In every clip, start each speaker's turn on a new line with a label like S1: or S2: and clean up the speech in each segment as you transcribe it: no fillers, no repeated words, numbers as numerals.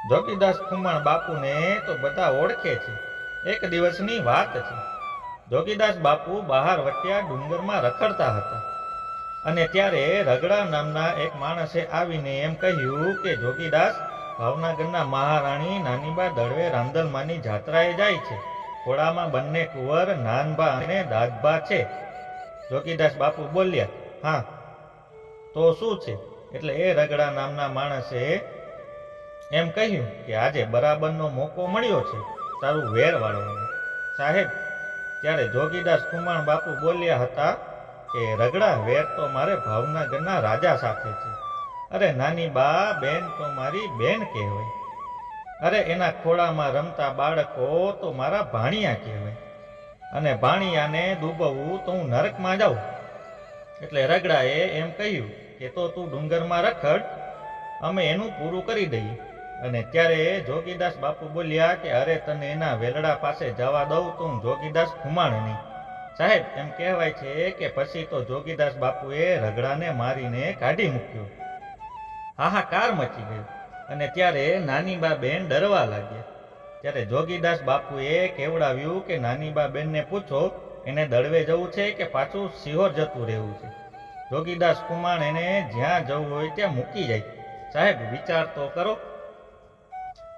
S1: જોગીદાસ ખુમાણ બાપુને તો બધા ઓળખે છે। એક દિવસની વાત છે। જોગીદાસ બાપુ બહાર વટ્યા ડુંગરમાં રખડતા હતા અને ત્યારે રગડા નામના એક માણસે આવીને એમ કહ્યું કે જોગીદાસ, ભાવનગરના મહારાણી નાનીબા દળવે રાંદલમાની જાત્રાએ જાય છે। ઘોડામાં બંને કુંવર નાનબા અને દાદબા છે। જોગીદાસ બાપુ બોલ્યા, હા તો શું છે? એટલે એ રગડા નામના માણસે એમ કહ્યું કે આજે બરાબરનો મોકો મળ્યો છે તારું વેર વાળવાનો સાહેબ। ત્યારે જોગીદાસ ખુમાણ બાપુ બોલ્યા હતા કે રગડા, વેર તો મારે ભાવનગરના રાજા સાથે છે। અરે નાની બા બેન તો મારી બેન કહેવાય। અરે એના ખોળામાં રમતા બાળકો તો મારા ભાણિયા કહેવાય અને ભાણિયાને દુબવવું તો હું નરકમાં જાઉં। એટલે રગડાએ એમ કહ્યું કે તો તું ડુંગરમાં રખડ, અમે એનું પૂરું કરી દઈએ। અને ત્યારે જોગીદાસ બાપુ બોલ્યા કે અરે તને એના વેલડા પાસે જવા દઉં તો હું જોગીદાસ ખુમાણ નહીં સાહેબ। એમ કહેવાય છે કે પછી તો જોગીદાસ બાપુએ રગડાને મારીને કાઢી મૂક્યો। હાહાકાર મચી ગયો અને ત્યારે નાનીબા બેન ડરવા લાગ્યા। ત્યારે જોગીદાસ બાપુએ કેવડાવ્યું કે નાનીબા બેનને પૂછો એને દળવે જવું છે કે પાછું સિહોર જતું રહેવું છે। જોગીદાસ ખુમાણ એને જ્યાં જવું હોય ત્યાં મૂકી જાય। સાહેબ વિચાર તો કરો,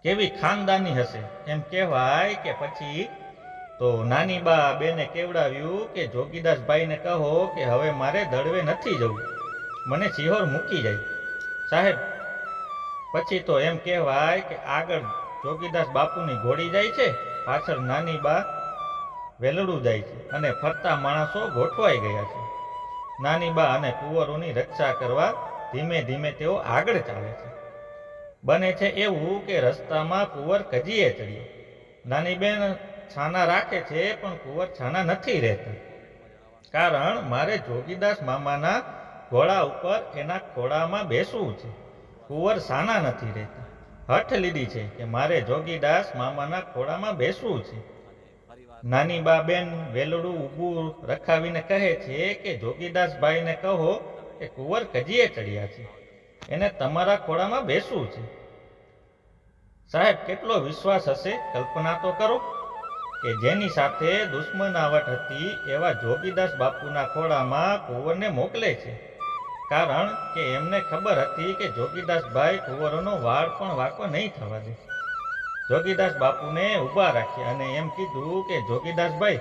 S1: કેવી ખાનદાની હશે। એમ કહેવાય કે પછી તો નાનીબા બેને કેવડાવ્યું કે જોગીદાસભાઈને કહો કે હવે મારે દળવે નથી જવું, મને સિહોર મૂકી જાય। સાહેબ પછી તો એમ કહેવાય કે આગળ જોગીદાસ બાપુની ઘોડી જાય છે, પાછળ નાનીબા વેલડું જાય છે અને ફરતા માણસો ગોઠવાઈ ગયા છે। નાનીબા અને કુંવરોની રક્ષા કરવા ધીમે ધીમે તેઓ આગળ ચાલે છે। બને છે એવું કે રસ્તામાં કુંવર કજીએ ચડ્યો। નાની બેન છાના રાખે છે પણ કુંવર છાના નથી રહેતા, કારણ મારે જોગીદાસ મામાના ઘોડા ઉપર એના ખોળામાં બેસવું છે। કુંવર છાના નથી રહેતા, હઠ લીધી છે કે મારે જોગીદાસ મામાના ખોળામાં બેસવું છે। નાની બા બેન વેલડું ઊભું રખાવીને કહે છે કે જોગીદાસભાઈને કહો કે કુંવર કજીએ ચડ્યા છે, એને તમારા ખોળામાં બેસવું છે। સાહેબ કેટલો વિશ્વાસ હશે, કલ્પના તો કરો કે જેની સાથે દુશ્મનાવટ હતી એવા જોગીદાસ બાપુના ખોળામાં કુંવરને મોકલે છે, કારણ કે એમને ખબર હતી કે જોગીદાસભાઈ કુંવરોનો વાળ પણ વાંકો નહીં થવા દે। જોગીદાસ બાપુને ઊભા રાખ્યા અને એમ કીધું કે જોગીદાસભાઈ,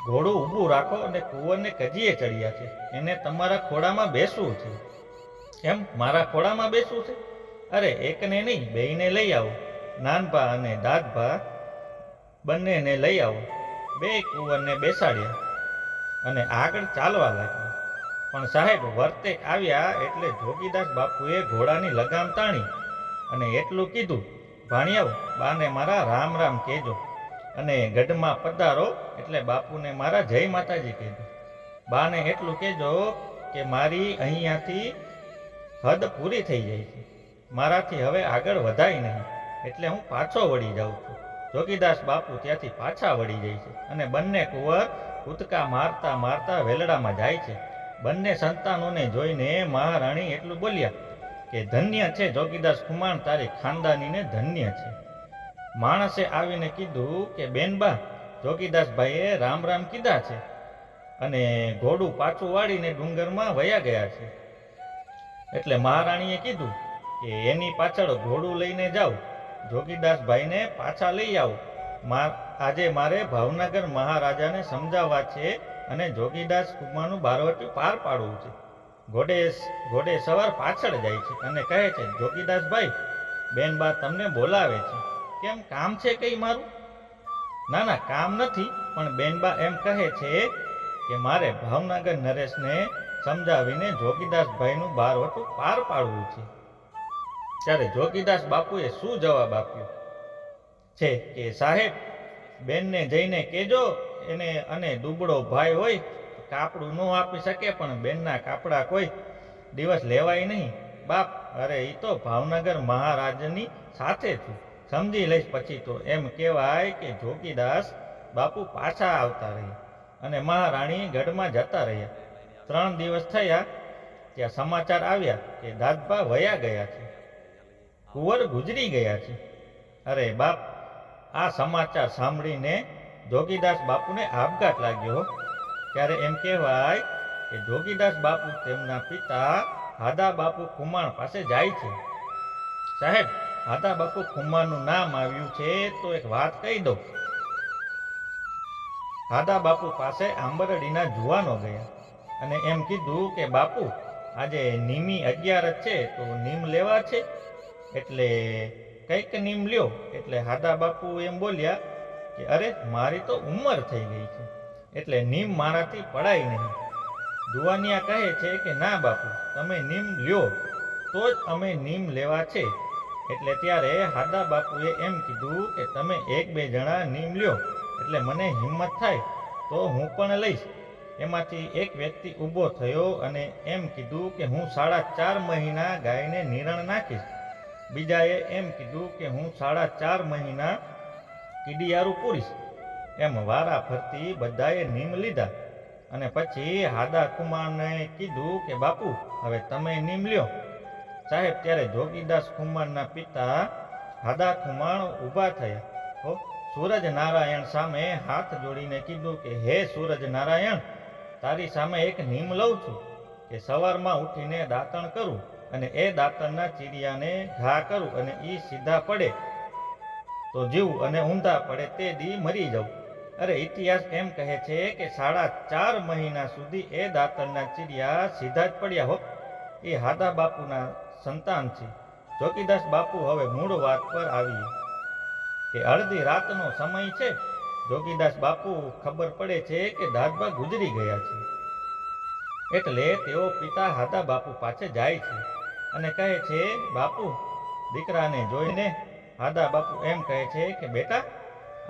S1: ઘોડું ઊભું રાખો અને કુંવરને કજીએ ચડ્યા છે, એને તમારા ખોળામાં બેસવું છે। એમ મારા ખોળામાં બેસવું છે? અરે એકને નહીં, બેયને લઈ આવો, નાનભા અને દાદભા બંનેને લઈ આવો। બે કુંવરને બેસાડ્યા અને આગળ ચાલવા લાગ્યા। પણ સાહેબ વર્તે આવ્યા એટલે જોગીદાસ બાપુએ ઘોડાની લગામ તાણી અને એટલું કીધું, ભાણિયાઓ બાને મારા રામ રામ કહેજો અને ગઢમાં પધારો એટલે બાપુને મારા જય માતાજી કહેજો। બાને એટલું કહેજો કે મારી અહીંયાથી હદ પૂરી થઈ જાય છે, મારાથી હવે આગળ વધાય નહીં, એટલે હું પાછો વળી જાઉં છું। જોગીદાસ બાપુ ત્યાંથી પાછા વળી જાય છે અને બંને કુંવર કૂદકા મારતા મારતા વેલડામાં જાય છે। બંને સંતાનોને જોઈને મહારાણી એટલું બોલ્યા કે ધન્ય છે જોગીદાસ ખુમાણ, તારી ખાનદાનીને ધન્ય છે। માણસે આવીને કીધું કે બેનબા, જોગીદાસભાઈએ રામ રામ કીધા છે અને ઘોડું પાછું વાળીને ડુંગરમાં વયા ગયા છે। એટલે મહારાણીએ કીધું કે એની પાછળ ઘોડું લઈને જાઓ, જોગીદાસભાઈને પાછા લઈ આવો। આજે મારે ભાવનગર મહારાજાને સમજાવવા છે અને જોગીદાસ ખુમાનું બારવટિયું પાર પાડવું છે। ઘોડે સવાર પાછળ જાય છે અને કહે છે, જોગીદાસભાઈ, બેનબા તમને બોલાવે છે, કેમ કામ છે કઈ મારું? ના ના કામ નથી, પણ બેનબા એમ કહે છે કે મારે ભાવનગર નરેશને સમજાવીને જોગીદાસભાઈનું બારવટું પાર પાડવું છે। ત્યારે જોગીદાસ બાપુએ શું જવાબ આપ્યો છે કે સાહેબ, બેનને જઈને કહેજો એને, અને દુબળો ભાઈ હોય કાપડું ન આપી શકે, પણ બેનના કાપડા કોઈ દિવસ લેવાય નહીં બાપ। અરે એ તો ભાવનગર મહારાજની સાથે છું, સમજી લઈશ પછી તો। એમ કહેવાય કે જોગીદાસ બાપુ પાછા આવતા રહ્યા અને મહારાણી ગઢમાં જતા રહ્યા। 3 દિવસ થયા ત્યાં સમાચાર આવ્યા કે દાદબા વયા ગયા છે। કુંવર ગુજરી ગયા છે. અરે બાપ, આ સમાચાર સાંભળીને જોગીદાસ બાપુને આપઘાત લાગ્યો. ત્યારે એમ કહેવાય કે જોગીદાસ બાપુ તેમના પિતા હાદા બાપુ ખુમાણ પાસે જાય છે. સાહેબ, હાદા બાપુ ખુમાણનું નામ આવ્યું છે તો એક વાત કહી દઉં. હાદા બાપુ પાસે આંબરડીના જુવાનો ગયા અને એમ કીધું કે બાપુ, આજે નીમી 11 છે તો નીમ લેવા છે, એટલે કંઈક નીમ લ્યો. એટલે હાદા બાપુ એમ બોલ્યા કે અરે, મારી તો ઉંમર થઈ ગઈ છે, એટલે નીમ મારાથી પડાય નહીં. જુવાનિયા કહે છે કે ના બાપુ, તમે નીમ લ્યો તો જ અમે નીમ લેવા છે. એટલે ત્યારે હાદા બાપુએ એમ કીધું કે તમે 1-2 જણા નીમ લ્યો, એટલે મને હિંમત થાય તો હું પણ લઈશ. એમાંથી એક વ્યક્તિ ઊભો થયો અને એમ કીધું કે હું 4.5 મહિના ગાયને નિરણ નાખીશ. બીજાએ એમ કીધું કે હું 4.5 મહિના કીડિયારું પૂરીશ. એમ વારા ફરતી બધાએ નીમ લીધા અને પછી હાદા ખુમાણને કીધું કે બાપુ, હવે તમે નીમ લ્યો. સાહેબ, ત્યારે જોગીદાસ ખુમાણના પિતા હાદા ખુમાણ ઊભા થયા. સૂરજ નારાયણ સામે હાથ જોડીને કીધું કે હે સૂરજ નારાયણ, તારી સામે એક નીમ લઉં છું કે સવારમાં ઉઠીને દાંતણ કરું અને એ દાંતણના ચીડિયાને ઘા કરું અને એ સીધા પડે તો જીવું અને ઊંધા પડે તે દી મરી જાઉં. અરે, ઇતિહાસ એમ કહે છે કે 4.5 મહિના સુધી એ દાંતણના ચીડિયા સીધા જ પડ્યા હો. એ હાદા બાપુના સંતાન છે. જોગીદાસ બાપુ, હવે મૂળ વાત પર આવીએ કે અડધી રાતનો સમય છે. જોગીદાસ બાપુ ખબર પડે છે કે દાદબા ગુજરી ગયા છે. એટલે તેઓ પિતા હાદા બાપુ પાસે જાય છે અને કહે છે બાપુ, દીકરાને જોઈને હાદા બાપુ એમ કહે છે કે બેટા,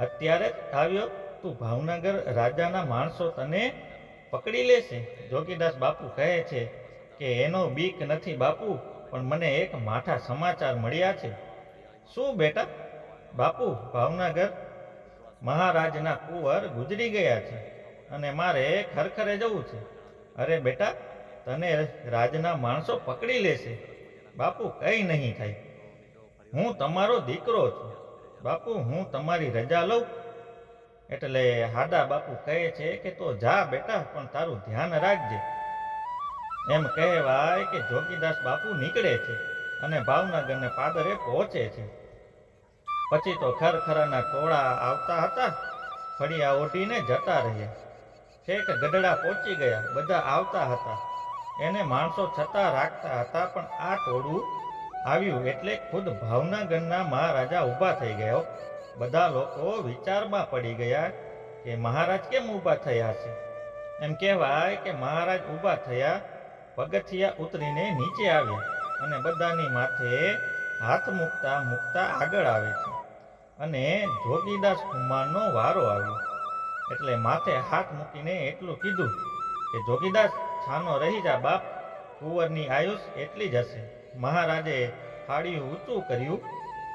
S1: અત્યારે જ આવ્યો, તું ભાવનગર રાજાના માણસો તને પકડી લેશે. જોગીદાસ બાપુ કહે છે કે એનો બીક નથી બાપુ, પણ મને એક માઠા સમાચાર મળ્યા છે. શું બેટા? બાપુ, ભાવનગર મહારાજના કુંવર ગુજરી ગયા છે અને મારે ખરખરે જવું છે. અરે બેટા, તને રાજના માણસો પકડી લેશે. બાપુ, કંઈ નહીં થાય, હું તમારો દીકરો છું. બાપુ, હું તમારી રજા લઉં. એટલે હાદા બાપુ કહે છે કે તો જા બેટા, પણ તારું ધ્યાન રાખજે. એમ કહેવાય કે જોગીદાસ બાપુ નીકળે છે અને ભાવનગરને પાદરે પહોંચે છે. પછી તો ખરખરાના ટોળા આવતા હતા, ફળિયા ઓઢીને જતા રહ્યા. છેક ગઢડા પહોંચી ગયા, બધા આવતા હતા, એને માણસો છતાં રાખતા હતા. પણ આ ટોળું આવ્યું એટલે ખુદ ભાવનગરના મહારાજા ઊભા થઈ ગયા. બધા લોકો વિચારમાં પડી ગયા કે મહારાજ કેમ ઊભા થયા છે. એમ કહેવાય કે મહારાજ ઊભા થયા, પગથિયા ઉતરીને નીચે આવ્યા અને બધાની માથે હાથ મૂકતા મૂકતા આગળ આવે છે અને જોગીદાસ ખુમાણનો વારો આવ્યો. એટલે માથે હાથ મૂકીને એટલું કીધું કે જોગીદાસ, છાનો રહી જા બાપ, કુંવરની આયુષ એટલી જ હશે. મહારાજે થાળિયું ઊંચું કર્યું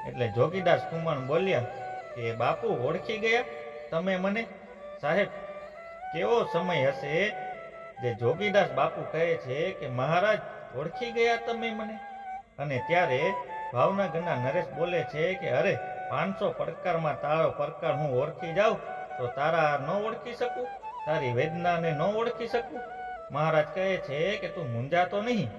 S1: એટલે જોગીદાસ ખુમાણ બોલ્યા કે બાપુ, ઓળખી ગયા તમે મને? સાહેબ, કેવો સમય હશે જે જોગીદાસ બાપુ કહે છે કે મહારાજ, ઓળખી ગયા તમે મને? અને ત્યારે ભાવનગરના નરેશ બોલે છે કે અરે, 500 પડકારમાં તારો પડકાર હું ઓળખી જાઉં તો તારા ન ઓળખી શકું? તારી વેદનાને ન ઓળખી શકું? મહારાજ કહે છે કે તું મૂંઝાતો નહીં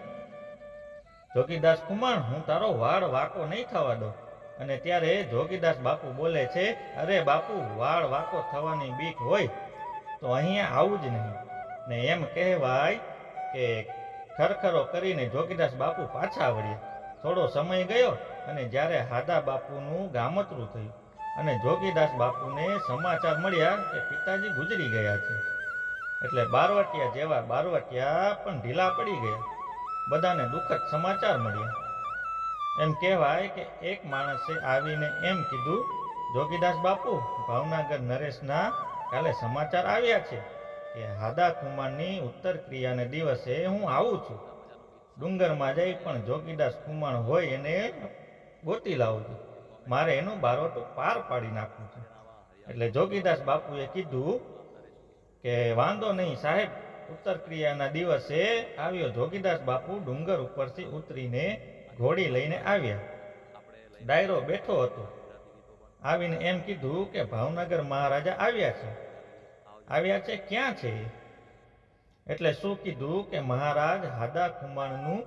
S1: જોગીદાસ ખુમાણ, હું તારો વાળ વાંકો નહીં થવા દઉં. અને ત્યારે જોગીદાસ બાપુ બોલે છે, અરે બાપુ, વાળ વાંકો થવાની બીક હોય તો અહીંયા આવું જ નહીં. ને એમ કહેવાય કે ખરખરો કરીને જોગીદાસ બાપુ પાછા વળ્યા. થોડો સમય ગયો અને જ્યારે હાદા બાપુનું ગામતરું થયું અને જોગીદાસ બાપુને સમાચાર મળ્યા કે પિતાજી ગુજરી ગયા છે, એટલે બારવટિયા જેવા બારવટિયા પણ ઢીલા પડી ગયા. બધાને દુઃખદ સમાચાર મળ્યા. એમ કહેવાય કે એક માણસે આવીને એમ કીધું, જોગીદાસ બાપુ, ભાવનગર નરેશના કાલે સમાચાર આવ્યા છે કે હાદા ખુમાણની ઉત્તર ક્રિયાને દિવસે હું આવું છું. ડુંગરમાં જઈ પણ જોગીદાસ ખુમાણ હોય એને ગોતી લાવું છું. મારે એનું બારોટું પાર પાડી નાખવું છે. એટલે જોગીદાસ બાપુએ કીધું કે વાંધો નહીં સાહેબ, ઉત્તર ક્રિયાના દિવસે આવ્યો. જોગીદાસ બાપુ ડુંગર ઉપરથી ઉતરીને ઘોડી લઈને આવ્યા ડાયરો બેઠો હતો. આવીને એમ કીધું કે ભાવનગર મહારાજા આવ્યા છે ક્યાં છે? એટલે શું કીધું કે મહારાજ હાદા ખુમાણનું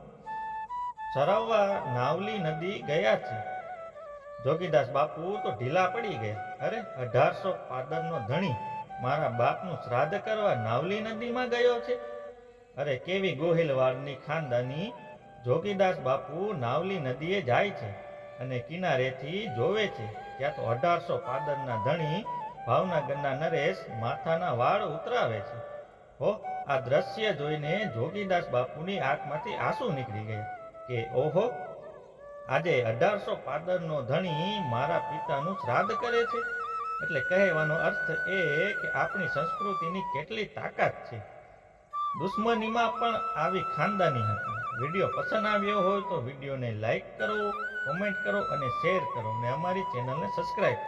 S1: સરાવવા નાવલી નદી ગયા છે. જોગીદાસ બાપુ તો ઢીલા પડી ગયા. અરે 1800 પાદરનો ધણી મારા બાપનું શ્રાદ્ધ કરવા નાવલી નદીમાં ગયો છે? અરે કેવી ગોહિલવાડની ખાનદાની! જોગીદાસ બાપુ નાવલી નદીએ જાય છે અને કિનારેથી જોવે છે ત્યાં તો 1800 પાદરના ધણી ભાવનગરના નરેશ માથાના વાળ ઉતરાવે છે. હો, આ દ્રશ્ય જોઈને જોગીદાસ બાપુની આંખમાંથી આંસુ નીકળી ગયા કે ઓહો, આજે 1800 પાદરનો ધણી મારા પિતાનું શ્રાદ્ધ કરે છે. એટલે કહેવાનો અર્થ એ કે આપણી સંસ્કૃતિની કેટલી તાકાત છે. દુશ્મનીમાં પણ આવી ખાનદાની હતી. વિડીયો પસંદ આવ્યો હોય તો વિડીયોને લાઈક કરો, કોમેન્ટ કરો અને શેર કરો અને અમારી ચેનલને સબસ્ક્રાઈબ કરો.